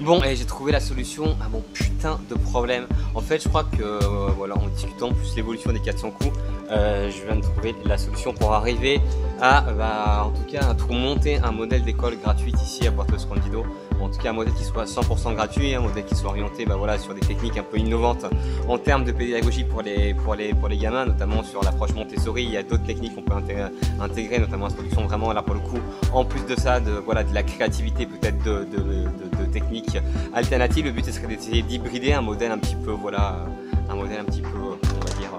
Bon, et j'ai trouvé la solution à mon putain de problème. En fait, je crois que, voilà, en discutant plus l'évolution des 400 coups, je viens de trouver la solution pour arriver à, en tout cas, à monter un modèle d'école gratuite ici à Puerto Escondido. En tout cas, un modèle qui soit 100% gratuit, un modèle qui soit orienté voilà, sur des techniques un peu innovantes en termes de pédagogie pour les gamins, notamment sur l'approche Montessori. Il y a d'autres techniques qu'on peut intégrer, notamment l'introduction vraiment là pour le coup. En plus de ça, de la créativité, peut-être de techniques alternatives. Le but serait d'essayer d'hybrider un modèle un petit peu, voilà, un modèle un petit peu, on va dire,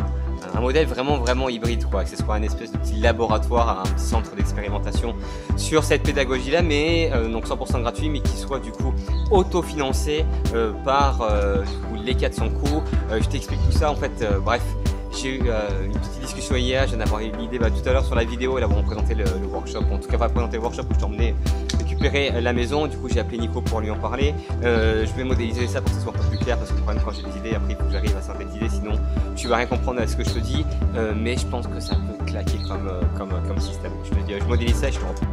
un modèle vraiment hybride, quoi, que ce soit un espèce de petit laboratoire, un petit centre d'expérimentation sur cette pédagogie là, mais donc 100% gratuit, mais qui soit du coup autofinancé par les 400 coups. Je t'explique tout ça en fait, bref. J'ai eu une petite discussion hier, je viens d'avoir eu l'idée tout à l'heure sur la vidéo, là où on présentait le workshop, en tout cas pas présenter le workshop où je t'ai emmené récupérer la maison. Du coup j'ai appelé Nico pour lui en parler. Je vais modéliser ça pour que ce soit un peu plus clair, parce que quand j'ai des idées, après il faut que j'arrive à synthétiser, sinon tu vas rien comprendre à ce que je te dis, mais je pense que ça peut claquer comme système. Je modélise ça et je te reprends.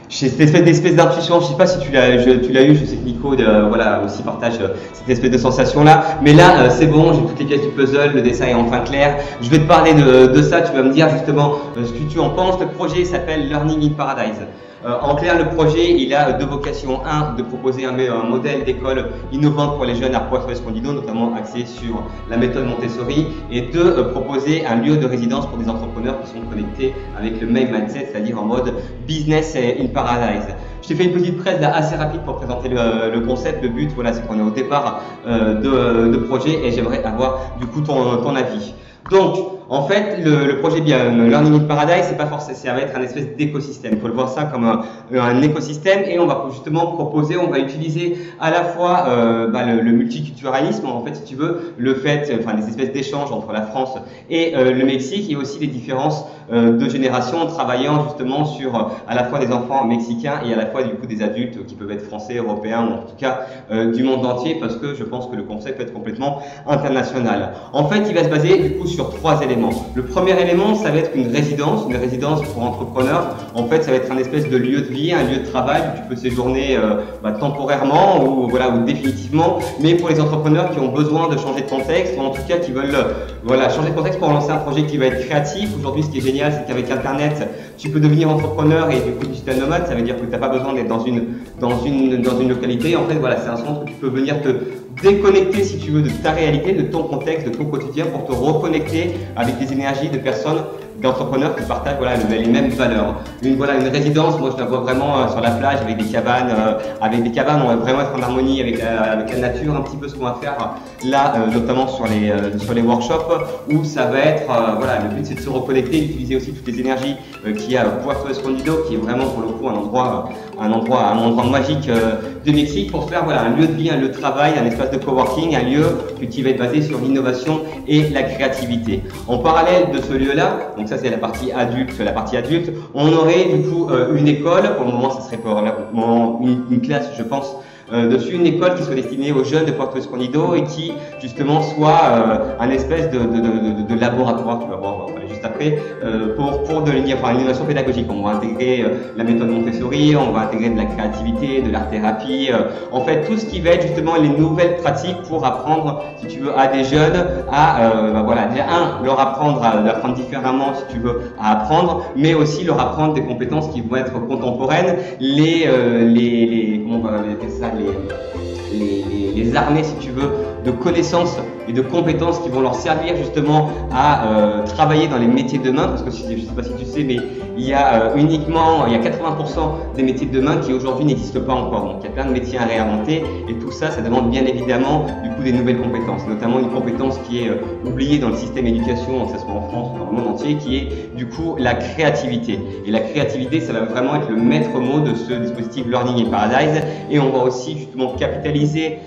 J'ai cette espèce d'intuition, je sais pas si tu l'as eu, je sais que Nico voilà, aussi partage cette espèce de sensation là, mais là c'est bon, j'ai toutes les pièces du puzzle, le dessin est enfin clair. Je vais te parler de ça, tu vas me dire justement ce que tu en penses. Le projet s'appelle Learning in Paradise. En clair, le projet, il a deux vocations. Un, de proposer un modèle d'école innovante pour les jeunes à Puerto Escondido, notamment axé sur la méthode Montessori. Et deux, proposer un lieu de résidence pour des entrepreneurs qui sont connectés avec le même mindset, c'est-à-dire en mode business in paradise. Je t'ai fait une petite presse là assez rapide pour présenter le concept. Le but, voilà, c'est qu'on est au départ de projet et j'aimerais avoir du coup ton avis. Donc, en fait, le projet Learning in Paradise, c'est pas forcément, ça va être un espèce d'écosystème. Il faut le voir ça comme un écosystème, et on va justement proposer, on va utiliser à la fois le multiculturalisme, en fait, si tu veux, des espèces d'échanges entre la France et le Mexique, et aussi les différences de génération, en travaillant justement sur à la fois des enfants mexicains et à la fois du coup des adultes qui peuvent être français, européens, ou en tout cas du monde entier, parce que je pense que le concept peut être complètement international. En fait, il va se baser du coup sur trois éléments. Le premier élément, ça va être une résidence pour entrepreneurs. En fait, ça va être un espèce de lieu de vie, un lieu de travail où tu peux séjourner temporairement ou définitivement. Mais pour les entrepreneurs qui ont besoin de changer de contexte, ou en tout cas qui veulent changer de contexte pour lancer un projet qui va être créatif. Aujourd'hui, ce qui est génial, c'est qu'avec Internet, tu peux devenir entrepreneur et du coup digital nomade. Ça veut dire que tu n'as pas besoin d'être dans une localité. En fait, voilà, c'est un centre où tu peux venir te déconnecter, si tu veux, de ta réalité, de ton contexte, de ton quotidien, pour te reconnecter avec des énergies de personnes, d'entrepreneurs qui partagent les mêmes valeurs. Une résidence, moi je la vois vraiment sur la plage avec des cabanes, on va vraiment être en harmonie avec la nature, un petit peu ce qu'on va faire là, notamment sur les workshops, où ça va être, le but c'est de se reconnecter, d'utiliser aussi toutes les énergies qu'il y a à Puerto Escondido, qui est vraiment pour le coup un endroit magique de Mexique, pour faire un lieu de vie, un lieu de travail, un espace de coworking, un lieu qui va être basé sur l'innovation et la créativité. En parallèle de ce lieu-là, donc ça c'est la partie adulte, on aurait du coup une école. Pour le moment, ça serait pour une classe, je pense, dessus, une école qui soit destinée aux jeunes de Puerto Escondido et qui justement soit un espèce de laboratoire, tu vas voir, on va en parler juste après, pour de l'innovation pédagogique. On va intégrer la méthode Montessori, on va intégrer de la créativité, de l'art-thérapie, en fait tout ce qui va être justement les nouvelles pratiques pour apprendre, si tu veux, à des jeunes à déjà leur apprendre différemment, si tu veux, à apprendre, mais aussi leur apprendre des compétences qui vont être contemporaines, les armées, si tu veux, de connaissances et de compétences qui vont leur servir justement à travailler dans les métiers de main, parce que je ne sais pas si tu sais, mais il y a 80% des métiers de main qui aujourd'hui n'existent pas encore. Donc il y a plein de métiers à réinventer, et tout ça, ça demande bien évidemment du coup des nouvelles compétences, notamment une compétence qui est oubliée dans le système éducation, que ce soit en France ou dans le monde entier, qui est du coup la créativité. Et la créativité, ça va vraiment être le maître mot de ce dispositif Learning in Paradise, et on va aussi justement capitaliser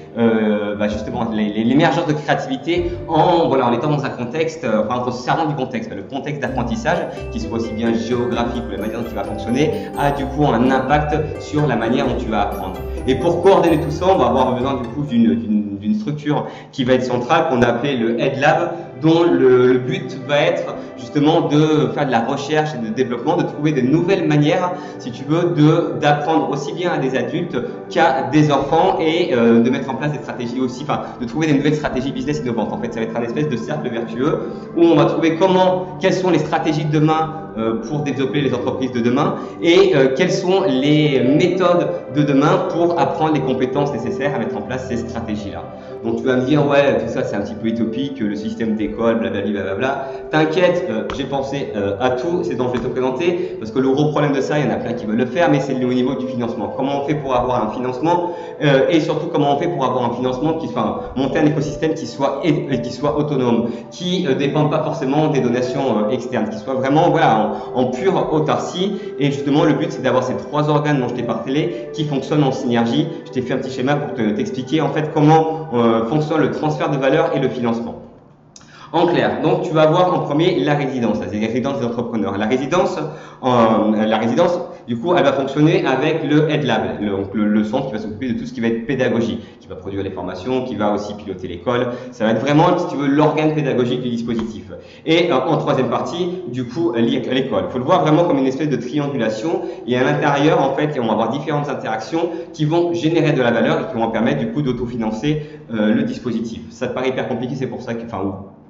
justement l'émergence de créativité en étant dans un contexte, en se servant du contexte, le contexte d'apprentissage, qui soit aussi bien géographique ou la manière dont tu vas fonctionner, a du coup un impact sur la manière dont tu vas apprendre. Et pour coordonner tout ça, on va avoir besoin du coup d'une d'une structure qui va être centrale, qu'on a appelé le Head Lab, dont le but va être justement de faire de la recherche et de développement, de trouver de nouvelles manières, si tu veux, d'apprendre aussi bien à des adultes qu'à des enfants et de mettre en place des stratégies aussi, enfin, de trouver des nouvelles stratégies business innovantes. En fait, ça va être un espèce de cercle vertueux où on va trouver quelles sont les stratégies de demain pour développer les entreprises de demain et quelles sont les méthodes de demain pour apprendre les compétences nécessaires à mettre en place ces stratégies-là. Donc tu vas me dire, ouais, tout ça c'est un petit peu utopique, le système d'école, blablabla. T'inquiète, j'ai pensé à tout, c'est dont je vais te présenter, parce que le gros problème de ça, il y en a plein qui veulent le faire, mais c'est au niveau du financement. Comment on fait pour avoir un financement et surtout comment on fait pour avoir un financement monter un écosystème qui soit autonome, qui ne dépende pas forcément des donations externes, qui soit vraiment voilà, en pure autarcie. Et justement, le but c'est d'avoir ces trois organes dont je t'ai parlé qui fonctionnent en synergie. Je t'ai fait un petit schéma pour t'expliquer en fait comment fonctionne le transfert de valeur et le financement. En clair, donc tu vas voir en premier la résidence, c'est la résidence des entrepreneurs. La résidence, du coup, elle va fonctionner avec le Head Lab, le centre qui va s'occuper de tout ce qui va être pédagogie, qui va produire les formations, qui va aussi piloter l'école. Ça va être vraiment, si tu veux, l'organe pédagogique du dispositif. Et en troisième partie, du coup, l'école. Il faut le voir vraiment comme une espèce de triangulation. Et à l'intérieur, en fait, on va avoir différentes interactions qui vont générer de la valeur et qui vont permettre du coup d'autofinancer le dispositif. Ça te paraît hyper compliqué, c'est pour ça que,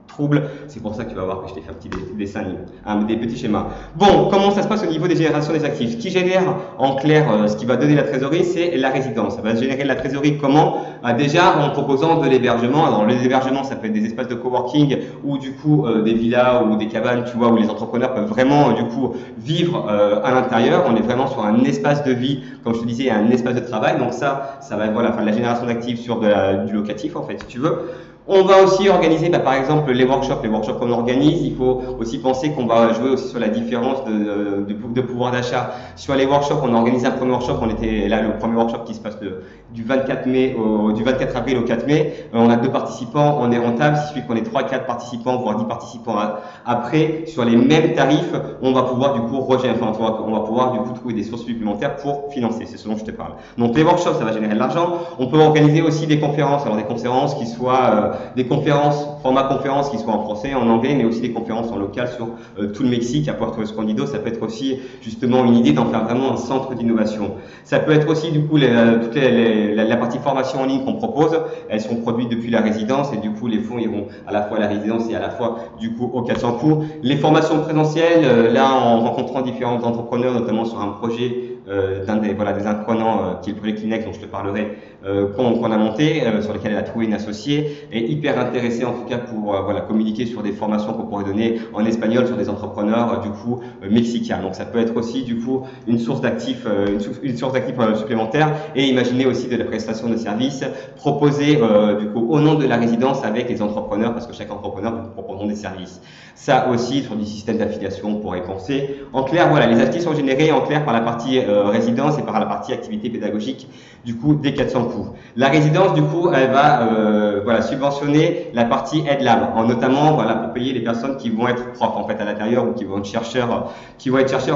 trouble, c'est pour ça que tu vas voir que je t'ai fait un petit dessin, des petits schémas. Bon, comment ça se passe au niveau des générations des actifs? Ce qui génère en clair ce qui va donner la trésorerie, c'est la résidence. Ça va générer de la trésorerie comment? Déjà en proposant de l'hébergement. Alors les hébergements, ça peut être des espaces de coworking ou du coup des villas ou des cabanes, tu vois, où les entrepreneurs peuvent vraiment du coup vivre à l'intérieur. On est vraiment sur un espace de vie, comme je te disais, un espace de travail. Donc ça va être voilà, la génération d'actifs sur du locatif en fait, si tu veux. On va aussi organiser, par exemple, les workshops qu'on organise. Il faut aussi penser qu'on va jouer aussi sur la différence de pouvoir d'achat. Sur les workshops, on a organisé un premier workshop. On était là, le premier workshop qui se passe du 24 avril au 4 mai. On a 2 participants, on est rentable. Si suffit qu'on ait 3-4 participants, voire 10 participants après, sur les mêmes tarifs, on va pouvoir du coup on va pouvoir du coup trouver des sources supplémentaires pour financer. C'est ce dont je te parle. Donc les workshops, ça va générer de l'argent. On peut organiser aussi des conférences. Alors des conférences qui soient des conférences, format conférence qui soient en français, en anglais, mais aussi des conférences en local sur tout le Mexique, à Puerto Escondido. Ça peut être aussi justement une idée d'en faire vraiment un centre d'innovation. Ça peut être aussi du coup la partie formation en ligne qu'on propose. Elles sont produites depuis la résidence et du coup les fonds iront à la fois à la résidence et à la fois du coup au 400 coups. Les formations présentielles, là en rencontrant différents entrepreneurs, notamment sur un projet des apprenants qui est le projet Kleenex dont je te parlerai, qu'on a monté, sur lequel elle a trouvé une associée, est hyper intéressée en tout cas pour communiquer sur des formations qu'on pourrait donner en espagnol sur des entrepreneurs du coup mexicains. Donc ça peut être aussi du coup une source d'actifs supplémentaire, et imaginer aussi de la prestation de services proposée du coup au nom de la résidence avec les entrepreneurs, parce que chaque entrepreneur nous proposera des services. Ça aussi sur du système d'affiliation on pourrait penser. En clair, voilà, les actifs sont générés en clair par la partie résidence et par la partie activité pédagogique du coup des 400 coups. La résidence du coup elle va subventionner la partie Head Lab, notamment pour payer les personnes qui vont être profs en fait à l'intérieur ou qui vont être chercheurs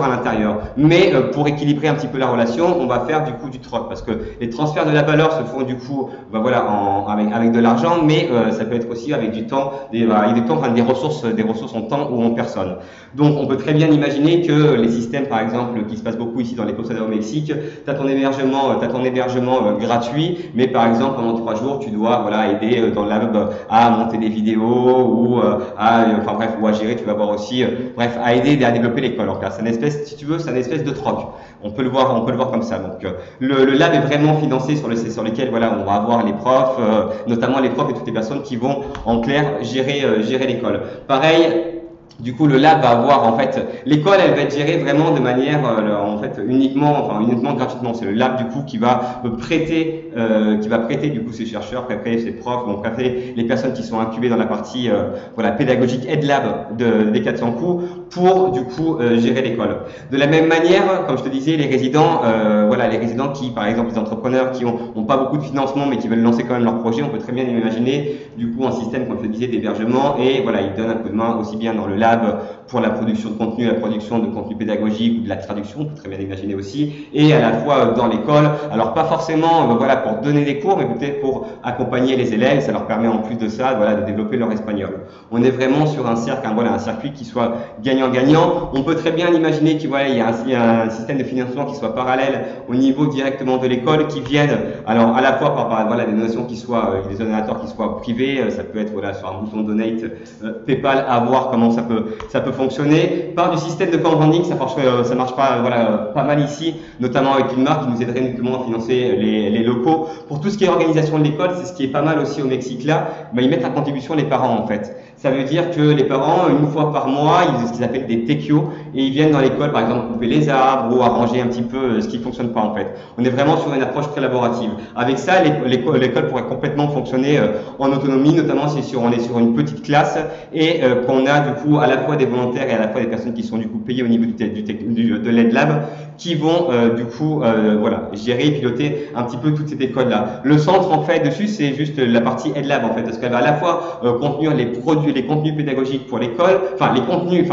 à l'intérieur. Mais pour équilibrer un petit peu la relation, on va faire du coup du troc, parce que les transferts de la valeur se font du coup avec de l'argent, mais ça peut être aussi avec du temps, des ressources en temps ou en personne. Donc on peut très bien imaginer que les systèmes par exemple qui se passent beaucoup ici dans les Posada au Mexique, tu as ton hébergement gratuit, mais par exemple pendant 3 jours tu dois aider dans le lab à monter des vidéos ou à gérer, tu vas voir aussi à aider à développer l'école. C'est une espèce, si tu veux, c'est une espèce de troc. On peut le voir comme ça. Donc le lab est vraiment financé sur lesquels on va avoir les profs, notamment les profs et toutes les personnes qui vont en clair gérer l'école. Pareil. Du coup, le lab va avoir l'école, elle va être gérée vraiment de manière uniquement gratuitement. C'est le lab du coup qui va prêter du coup ses chercheurs, prêter ses profs, donc prêter les personnes qui sont incubées dans la partie pédagogique Head Lab des 400 coups pour du coup gérer l'école. De la même manière, comme je te disais, les résidents qui, par exemple, les entrepreneurs qui ont pas beaucoup de financement mais qui veulent lancer quand même leur projet, on peut très bien imaginer du coup un système, comme je te disais, d'hébergement et ils donnent un coup de main aussi bien dans le lab pour la production de contenu, la production de contenu pédagogique ou de la traduction, on peut très bien l'imaginer aussi, et à la fois dans l'école. Alors pas forcément voilà, pour donner des cours, mais peut-être pour accompagner les élèves, ça leur permet en plus de ça voilà, de développer leur espagnol. On est vraiment sur un cercle, voilà, un circuit qui soit gagnant-gagnant. On peut très bien imaginer qu'il voilà, y a un système de financement qui soit parallèle au niveau directement de l'école, qui vienne alors à la fois par voilà, des donations qui soient, des donateurs qui soient privés, ça peut être voilà, sur un bouton donate PayPal, à voir comment ça peut fonctionner. Par du système de crowdfunding, ça marche pas, voilà, pas mal ici, notamment avec une marque qui nous aiderait notamment à financer les locaux. Pour tout ce qui est organisation de l'école, c'est ce qui est pas mal aussi au Mexique là, ils mettent à contribution les parents en fait. Ça veut dire que les parents, une fois par mois, ils ont ce qu'ils appellent des tequios, et ils viennent dans l'école, par exemple, couper les arbres ou arranger un petit peu ce qui fonctionne pas en fait. On est vraiment sur une approche collaborative. Avec ça, l'école pourrait complètement fonctionner en autonomie, notamment si on est sur une petite classe et qu'on a du coup à la fois des volontaires et à la fois des personnes qui sont du coup payées au niveau de l'EdLab, qui vont du coup voilà, gérer et piloter un petit peu toute cette école-là. Le centre en fait dessus, c'est juste la partie EdLab en fait, parce qu'elle va à la fois contenir les contenus pédagogiques pour l'école,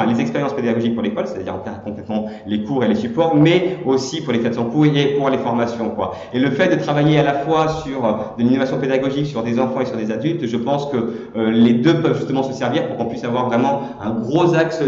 les expériences pédagogiques pour l'école, c'est-à-dire complètement les cours et les supports, mais aussi pour les 400 coups et pour les formations, quoi. Et le fait de travailler à la fois sur de l'innovation pédagogique sur des enfants et sur des adultes, je pense que les deux peuvent justement se servir pour qu'on puisse avoir vraiment un gros axe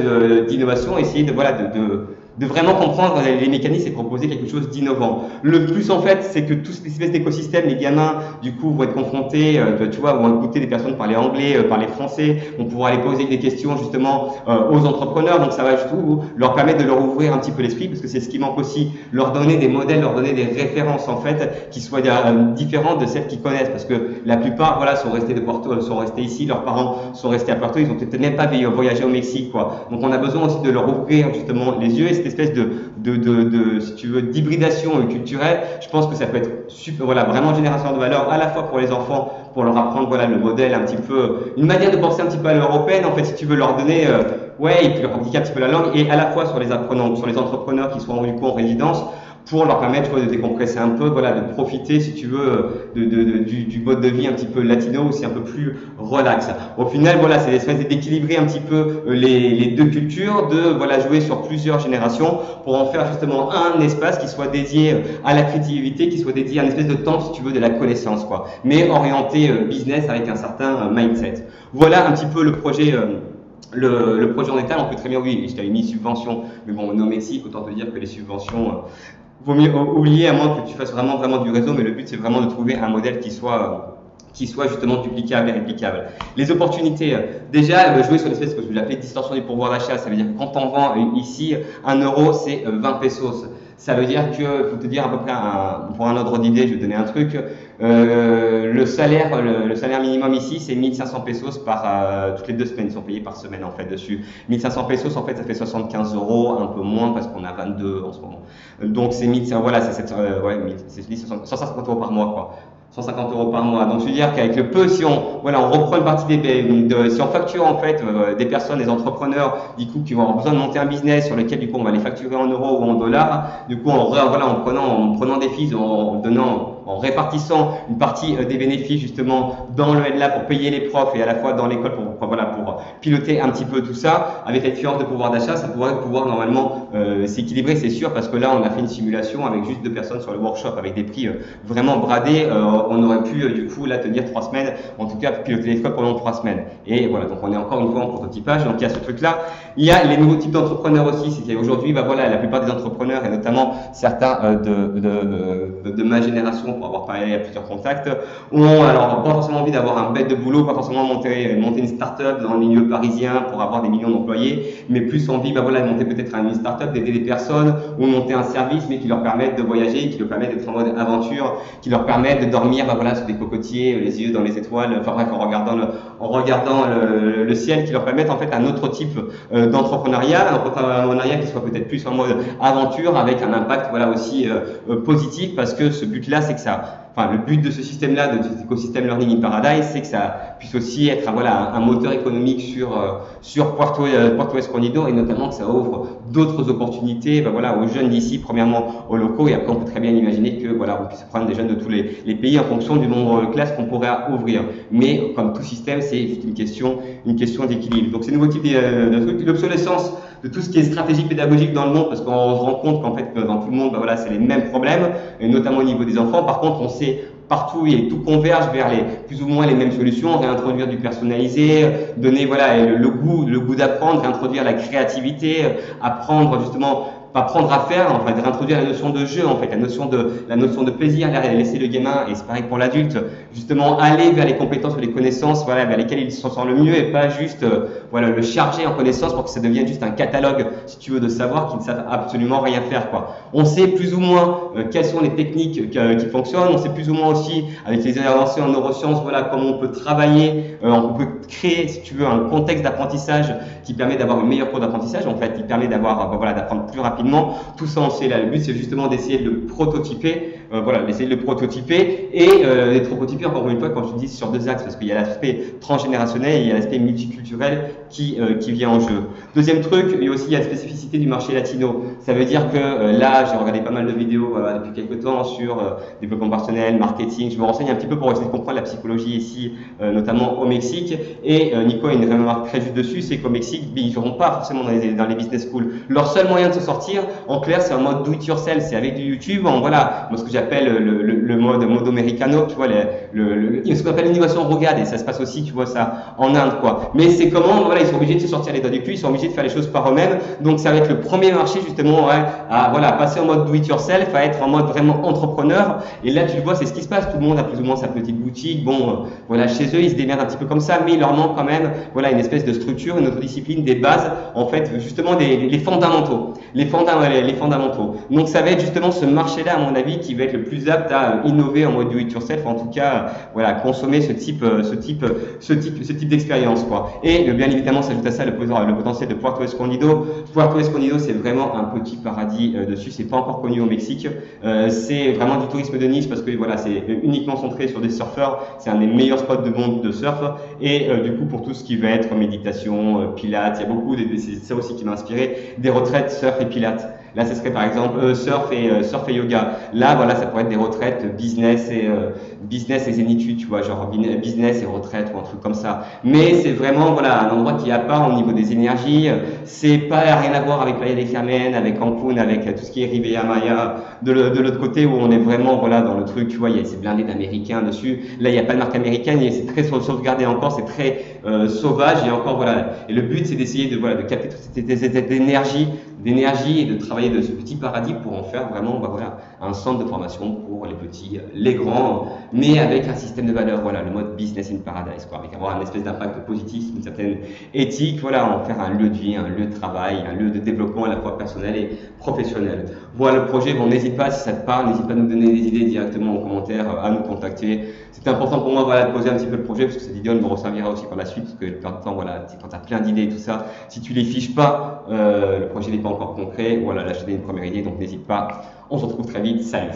d'innovation, essayer de vraiment comprendre les mécanismes et proposer quelque chose d'innovant. Le plus en fait, c'est que tous ces espèces d'écosystèmes, les gamins, du coup, vont être confrontés, tu vois, vont écouter des personnes parler anglais, parler français, vont pouvoir aller poser des questions justement aux entrepreneurs, donc ça va tout leur permettre de leur ouvrir un petit peu l'esprit, parce que c'est ce qui manque aussi, leur donner des modèles, leur donner des références en fait, qui soient différentes de celles qu'ils connaissent, parce que la plupart, voilà, sont restés de Porto, sont restés ici, leurs parents sont restés à Porto, ils ont peut-être même pas voyagé au Mexique, quoi. Donc on a besoin aussi de leur ouvrir justement les yeux, et cette espèce si tu veux, d'hybridation culturelle, je pense que ça peut être super, voilà, vraiment génération de valeur à la fois pour les enfants, pour leur apprendre voilà, le modèle un petit peu, une manière de penser un petit peu à l'européenne, en fait, si tu veux leur donner, et puis leur pratiquer un petit peu la langue, et à la fois sur les apprenants, sur les entrepreneurs qui sont du coup en résidence, pour leur permettre de décompresser un peu, voilà, de profiter, si tu veux, du mode de vie un petit peu latino, aussi un peu plus relax. Au final, voilà, c'est l'espèce d'équilibrer un petit peu les deux cultures, de voilà, jouer sur plusieurs générations pour en faire justement un espace qui soit dédié à la créativité, qui soit dédié à une espèce de temps, si tu veux, de la connaissance, quoi, mais orienté business avec un certain mindset. Voilà un petit peu le projet. Le projet en détail, on peut très bien, oui, je t'avais mis subvention, mais bon, on est au Mexique, autant te dire que les subventions, vaut mieux oublier à moins que tu fasses vraiment du réseau, mais le but c'est vraiment de trouver un modèle qui soit justement duplicable et réplicable. Les opportunités, déjà jouer sur l'espèce que je l'appelais distorsion du pouvoir d'achat, ça veut dire que quand on vend ici 1 euro, c'est 20 pesos. Ça veut dire que, faut te dire à peu près, pour un ordre d'idée, je vais te donner un truc, le salaire minimum ici, c'est 1500 pesos toutes les 2 semaines, ils sont payés par semaine en fait dessus. 1500 pesos, en fait, ça fait 75 euros, un peu moins parce qu'on a 22 en ce moment. Donc c'est 1500, voilà, c'est 150 euros par mois, quoi. 150 euros par mois. Donc, je veux dire qu'avec le peu, si on reprend une partie si on facture en fait des personnes, des entrepreneurs, du coup, qui vont avoir besoin de monter un business sur lequel du coup on va les facturer en euros ou en dollars, du coup, en prenant des fees, en répartissant une partie des bénéfices justement dans le EdLab pour payer les profs et à la fois dans l'école pour piloter un petit peu tout ça, avec la différence de pouvoir d'achat, ça pourrait pouvoir normalement s'équilibrer, c'est sûr, parce que là on a fait une simulation avec juste 2 personnes sur le workshop avec des prix vraiment bradés, on aurait pu du coup là tenir 3 semaines, en tout cas piloter l'école pendant 3 semaines. Et voilà, donc on est encore une fois en prototypage, donc il y a ce truc là. Il y a les nouveaux types d'entrepreneurs aussi, c'est qu'aujourd'hui la plupart des entrepreneurs et notamment certains de ma génération, pour avoir parlé à plusieurs contacts, ont alors pas forcément envie d'avoir un bête de boulot, pas forcément monter une start-up dans le milieu parisien pour avoir des millions d'employés, mais plus envie de monter peut-être une start-up, d'aider des personnes ou monter un service, mais qui leur permettent de voyager, qui leur permettent d'être en mode aventure, qui leur permettent de dormir sur des cocotiers, les yeux dans les étoiles, enfin bref, en regardant le ciel, qui leur permettent en fait un autre type d'entrepreneuriat, un entrepreneuriat qui soit peut-être plus en mode aventure avec un impact aussi positif, parce que ce but-là, c'est que ça enfin le but de ce système-là, de cet écosystème Learning in Paradise, c'est que ça puisse aussi être voilà, un moteur économique sur Puerto Escondido, et notamment que ça ouvre d'autres opportunités voilà, aux jeunes d'ici, premièrement aux locaux, et après on peut très bien imaginer que voilà, on puisse prendre des jeunes de tous les pays en fonction du nombre de classes qu'on pourrait ouvrir. Mais comme tout système, c'est juste une question d'équilibre. Donc ces nouveaux types de trucs, l'obsolescence de tout ce qui est stratégie pédagogique dans le monde, parce qu'on se rend compte qu'en fait dans tout le monde, voilà, c'est les mêmes problèmes, et notamment au niveau des enfants. Par contre, on sait partout et tout converge vers plus ou moins les mêmes solutions, réintroduire du personnalisé, donner voilà le goût d'apprendre, réintroduire la créativité, apprendre justement, pas apprendre à faire, enfin réintroduire la notion de jeu, en fait, la notion de plaisir, laisser le gamin, et c'est pareil pour l'adulte, justement aller vers les compétences ou les connaissances, voilà, vers lesquelles il s'en sort le mieux, et pas juste voilà, le charger en connaissances pour que ça devienne juste un catalogue, si tu veux, de savoir qui ne savent absolument rien faire, quoi. On sait plus ou moins quelles sont les techniques qui fonctionnent, on sait plus ou moins aussi, avec les avancées en neurosciences, voilà, comment on peut travailler, on peut créer, si tu veux, un contexte d'apprentissage qui permet d'avoir une meilleure cour d'apprentissage, en fait, qui permet voilà, d'apprendre plus rapidement. Tout ça, on sait là. Le but, c'est justement d'essayer de le prototyper, voilà, d'essayer de le prototyper et de prototyper, encore une fois, quand je dis sur deux axes, parce qu'il y a l'aspect transgénérationnel et il y a l'aspect multiculturel qui vient en jeu. Deuxième truc, il y a aussi la spécificité du marché latino. Ça veut dire que là, j'ai regardé pas mal de vidéos voilà, depuis quelques temps sur développement personnel, marketing. Je me renseigne un petit peu pour essayer de comprendre la psychologie ici, notamment au Mexique. Et Nico a une remarque très juste dessus, c'est qu'au Mexique, ils n'iront pas forcément dans les business schools. Leur seul moyen de se sortir, en clair, c'est en mode do it yourself, c'est avec du YouTube, voilà, ce que j'appelle le mode americano, tu vois, ce qu'on appelle l'innovation rogade, et ça se passe aussi, tu vois, ça en Inde, quoi. Mais c'est comment, voilà, ils sont obligés de se sortir les doigts du cul, ils sont obligés de faire les choses par eux-mêmes, donc ça va être le premier marché, justement, ouais, à voilà, passer en mode do it yourself, à être en mode vraiment entrepreneur, et là, tu le vois, c'est ce qui se passe, tout le monde a plus ou moins sa petite boutique, bon, voilà, chez eux, ils se démerdent un petit peu comme ça, mais il leur manque quand même, voilà, une espèce de structure, une autre discipline, des bases, en fait, justement, les fondamentaux. Les fondamentaux. Donc ça va être justement ce marché-là, à mon avis, qui va être le plus apte à innover en mode do it yourself, en tout cas, voilà, consommer ce type d'expérience, quoi. Et bien évidemment, s'ajoute à ça le potentiel de Puerto Escondido. Puerto Escondido, c'est vraiment un petit paradis dessus. C'est pas encore connu au Mexique. C'est vraiment du tourisme de niche parce que voilà, c'est uniquement centré sur des surfeurs. C'est un des meilleurs spots de monde de surf. Et du coup, pour tout ce qui va être méditation, pilates, il y a beaucoup, c'est ça aussi qui m'a inspiré, des retraites surf et pilates. Là, ce serait par exemple surf et yoga. Là, voilà, ça pourrait être des retraites business et zénitude, tu vois, genre business et retraite ou un truc comme ça. Mais c'est vraiment voilà un endroit qui est à part au niveau des énergies. C'est pas rien à voir avec Playa del Carmen, avec Cancun, avec tout ce qui est Riviera Maya. De l'autre côté où on est vraiment voilà dans le truc, tu vois, il y a ces blindés d'américains dessus. Là, il n'y a pas de marque américaine, c'est très sauvegardé encore, c'est très sauvage et encore voilà. Et le but, c'est d'essayer de capter toute cette énergie et de travailler de ce petit paradis pour en faire vraiment voilà, un centre de formation pour les petits, les grands, mais avec un système de valeurs, voilà, le mode business in paradise, quoi, avec avoir un espèce d'impact positif, une certaine éthique, voilà, en faire un lieu de vie, un lieu de travail, un lieu de développement à la fois personnel et professionnel. Voilà le projet, bon, n'hésite pas, si ça te parle, n'hésite pas à nous donner des idées directement en commentaire, à nous contacter. C'est important pour moi voilà, de poser un petit peu le projet, parce que cette vidéo me resservira aussi par la suite, parce que plein de temps, voilà, quand tu as plein d'idées et tout ça, si tu les fiches pas, le projet n'est pas encore concret, voilà, là je te donne une première idée, donc n'hésite pas, on se retrouve très vite, salut!